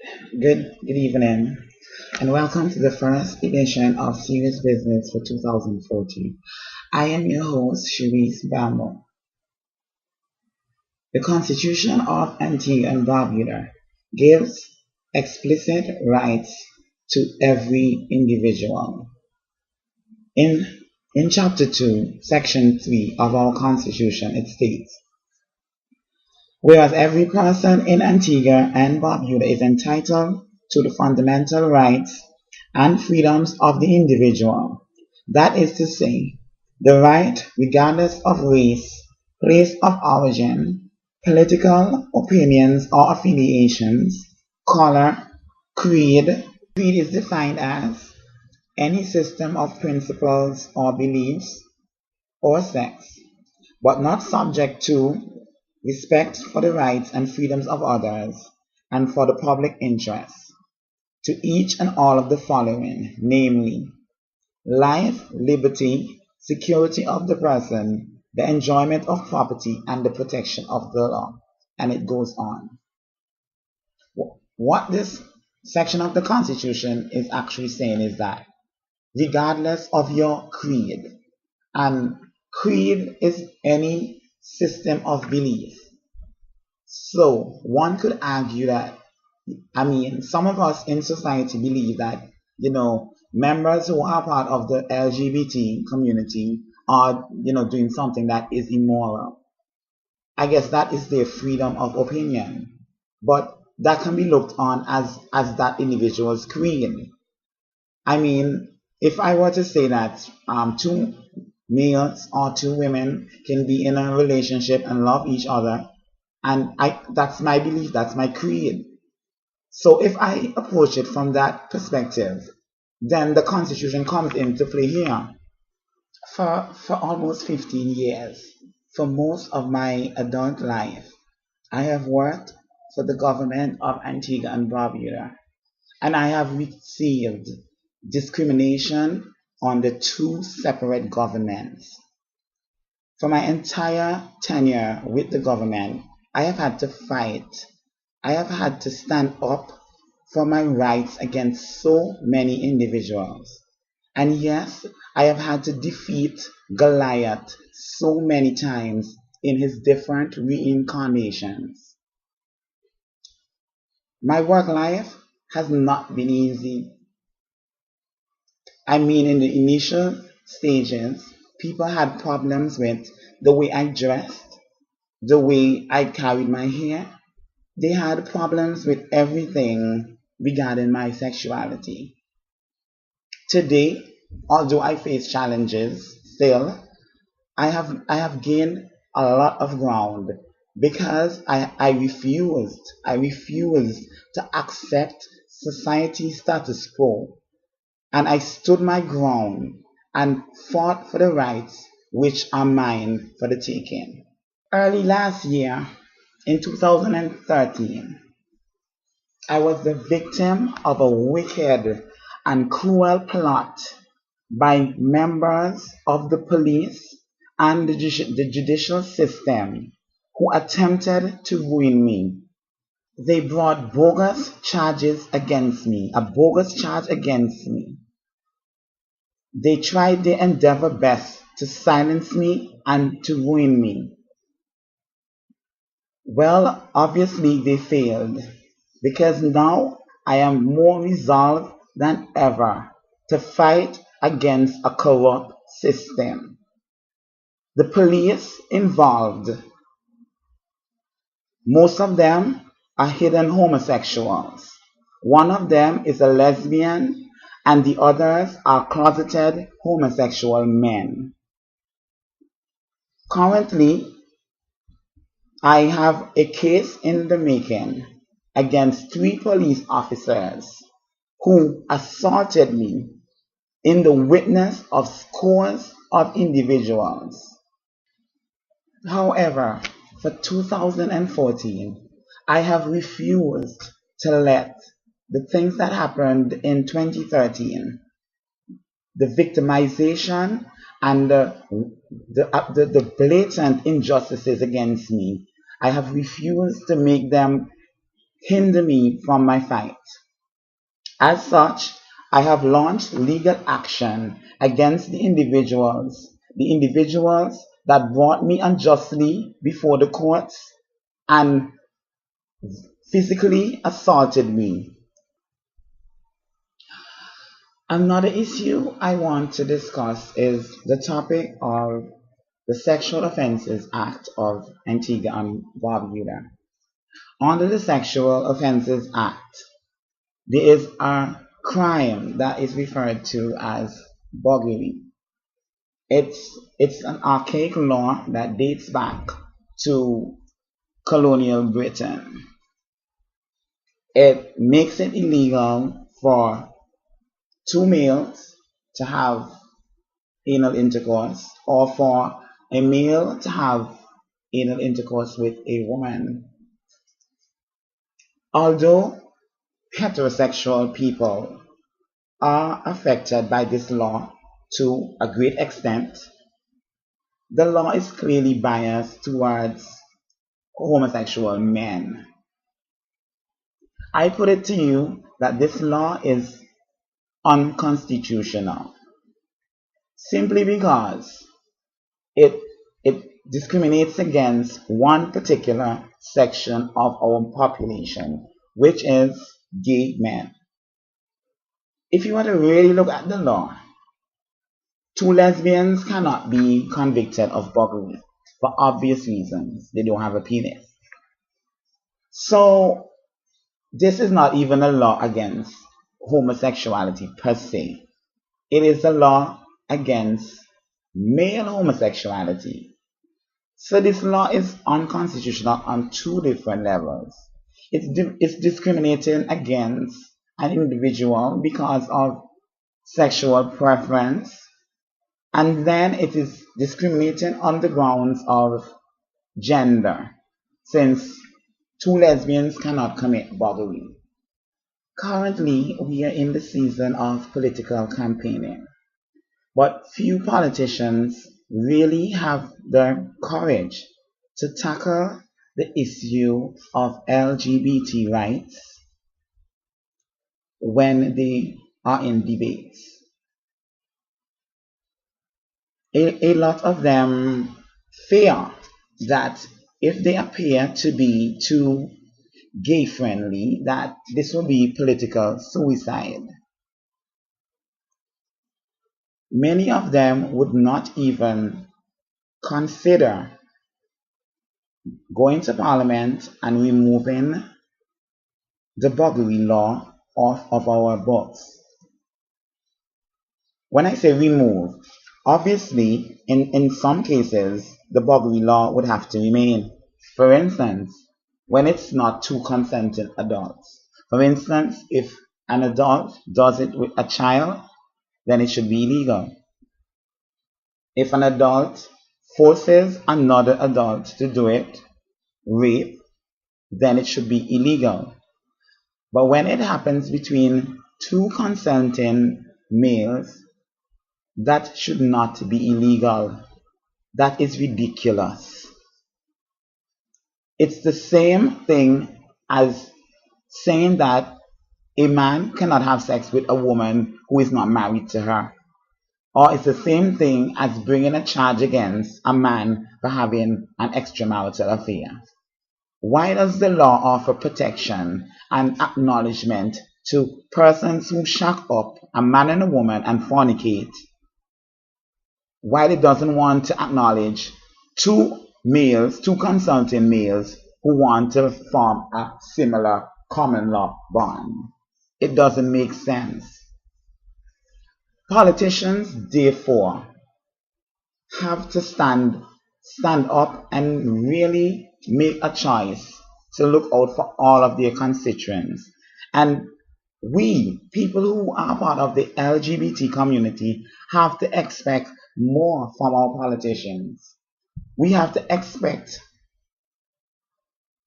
Good evening, and welcome to the first edition of Serious Business for 2014. I am your host, Sharice Bamo. The Constitution of Antigua and Barbuda gives explicit rights to every individual. In, in Chapter 2, Section 3 of our Constitution, it states, whereas every person in Antigua and Barbuda is entitled to the fundamental rights and freedoms of the individual, that is to say, the right, regardless of race, place of origin, political opinions or affiliations, color, creed. Creed is defined as any system of principles or beliefs or sects, but not subject to respect for the rights and freedoms of others and for the public interest, to each and all of the following, namely, life, liberty, security of the person, the enjoyment of property, and the protection of the law. And it goes on. What this section of the Constitution is actually saying is that regardless of your creed, and creed is any system of belief. So one could argue that, some of us in society believe that, members who are part of the LGBT community are, doing something that is immoral. I guess that is their freedom of opinion. But that can be looked on as that individual's creed. If I were to say that two males or two women can be in a relationship and love each other, and that's my belief, that's my creed. So if I approach it from that perspective, then the Constitution comes into play here. For almost 15 years, for most of my adult life, I have worked for the government of Antigua and Barbuda, and I have received discrimination under two separate governments. For my entire tenure with the government, I have had to fight. I have had to stand up for my rights against so many individuals. And yes, I have had to defeat Goliath so many times in his different reincarnations. My work life has not been easy. In the initial stages, people had problems with the way I dressed, the way I carried my hair. They had problems with everything regarding my sexuality. Today, although I face challenges still, I have gained a lot of ground because I refused to accept society's status quo, and I stood my ground and fought for the rights which are mine for the taking. Early last year, in 2013, I was the victim of a wicked and cruel plot by members of the police and the judicial system who attempted to ruin me. They brought bogus charges against me, a bogus charge against me. They tried their endeavor best to silence me and to ruin me. Well, obviously they failed, because now I am more resolved than ever to fight against a corrupt system. The police involved, most of them are hidden homosexuals. One of them is a lesbian, and the others are closeted homosexual men. Currently, I have a case in the making against 3 police officers who assaulted me in the witness of scores of individuals. However, for 2014, I have refused to let the things that happened in 2013, the victimization and the blatant injustices against me, I have refused to make them hinder me from my fight. As such, I have launched legal action against the individuals that brought me unjustly before the courts and physically assaulted me. Another issue I want to discuss is the topic of the Sexual Offences Act of Antigua and Barbuda. Under the Sexual Offences Act, there is a crime that is referred to as burglary. It's an archaic law that dates back to colonial Britain. It makes it illegal for two males to have anal intercourse or for a male to have anal intercourse with a woman. Although heterosexual people are affected by this law to a great extent, the law is clearly biased towards homosexual men. I put it to you that this law is unconstitutional simply because it it discriminates against one particular section of our population, which is gay men. If you want to really look at the law, two lesbians cannot be convicted of burglary for obvious reasons. They don't have a penis. So this is not even a law against homosexuality per se. It is a law against male homosexuality. So this law is unconstitutional on two different levels. It's discriminating against an individual because of sexual preference, and then it is discriminating on the grounds of gender, since two lesbians cannot commit burglary. Currently, we are in the season of political campaigning, but few politicians really have the courage to tackle the issue of LGBT rights when they are in debates. A lot of them fear that if they appear to be too gay friendly, that this will be political suicide. Many of them would not even consider going to Parliament and removing the burglary law off of our books. When I say remove, obviously, in some cases, the burglary law would have to remain. For instance, when it's not two consenting adults. For instance, if an adult does it with a child, then it should be illegal. If an adult forces another adult to do it, rape, then it should be illegal. But when it happens between two consenting males, that should not be illegal. That is ridiculous. It's the same thing as saying that a man cannot have sex with a woman who is not married to her. Or it's the same thing as bringing a charge against a man for having an extramarital affair. Why does the law offer protection and acknowledgement to persons who shack up, a man and a woman, and fornicate, while it doesn't want to acknowledge two consenting males who want to form a similar common law bond? It doesn't make sense. Politicians, therefore, have to stand up and really make a choice to look out for all of their constituents. And we, people who are part of the LGBT community, have to expect more from our politicians. We have to expect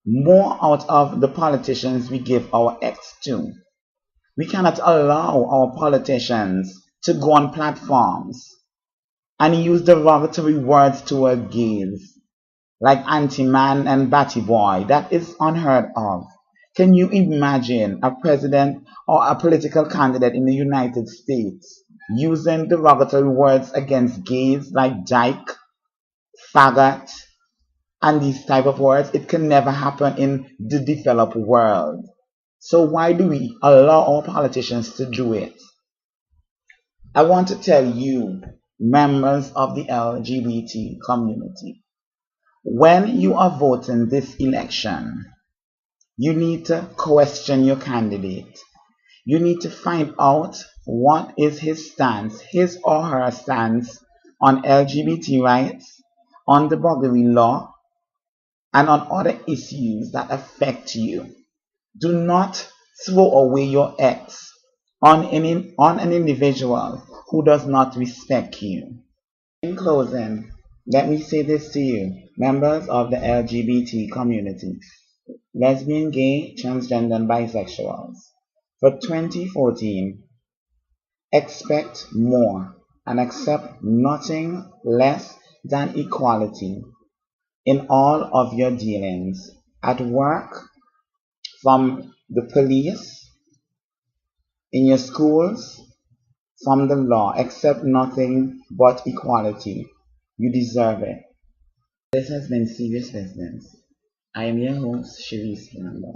more out of the politicians we give our X to. We cannot allow our politicians to go on platforms and use derogatory words toward gays, like anti-man and batty boy. That is unheard of. Can you imagine a president or a political candidate in the United States using derogatory words against gays like dyke, faggot, and these type of words? It can never happen in the developed world. So why do we allow our politicians to do it? I want to tell you, members of the LGBT community, when you are voting this election, you need to question your candidate. You need to find out what is his stance, his or her stance on LGBT rights, on the burglary law, and on other issues that affect you. Do not throw away your ex on an individual who does not respect you. In closing, let me say this to you, members of the LGBT community, lesbian, gay, transgender, and bisexuals. For 2014, expect more and accept nothing less than equality in all of your dealings at work, from the police, in your schools, from the law. Accept nothing but equality. You deserve it. This has been Serious Business. I am your host, Sharice Fernando.